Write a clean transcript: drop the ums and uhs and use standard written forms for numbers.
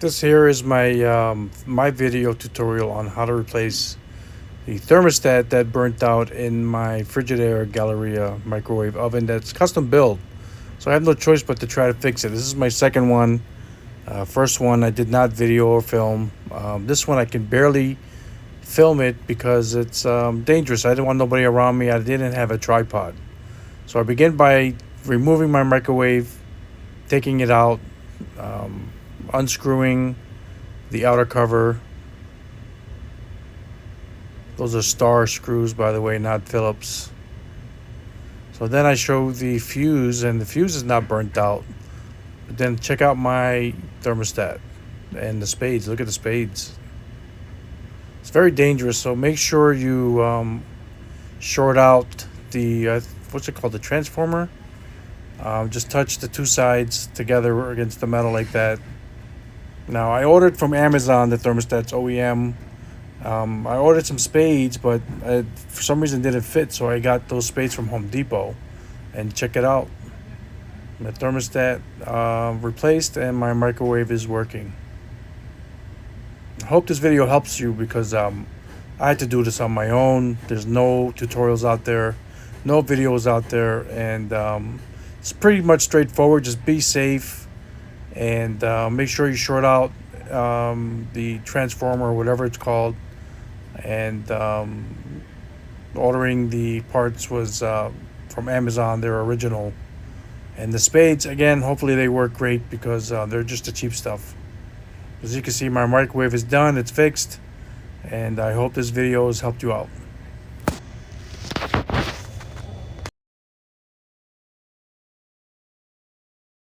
This here is my video tutorial on how to replace the thermostat that burnt out in my Frigidaire Gallery microwave oven that's custom built. So I have no choice but to try to fix it. This is my second one. First one I did not video or film. This one I can barely film it because it's dangerous. I didn't want nobody around me. I didn't have a tripod. So I begin by removing my microwave, taking it out, unscrewing the outer cover. Those are star screws, by the way, not Phillips. So then I show the fuse, and the fuse is not burnt out. But then check out my thermostat and the spades. Look at the spades. It's very dangerous, so make sure you short out the, what's it called, the transformer. Just touch the two sides together against the metal like that. Now, I ordered from Amazon the thermostat's OEM. I ordered some spades, but for some reason didn't fit, so I got those spades from Home Depot. And check it out. My thermostat replaced and my microwave is working. I hope this video helps you because I had to do this on my own. There's no tutorials out there, no videos out there, and it's pretty much straightforward. Just be safe and make sure you short out the transformer or whatever it's called. And ordering the parts was from Amazon. They're original. And the spades, again, hopefully they work great because they're just the cheap stuff. As you can see, my microwave is done. It's fixed. And I hope this video has helped you out.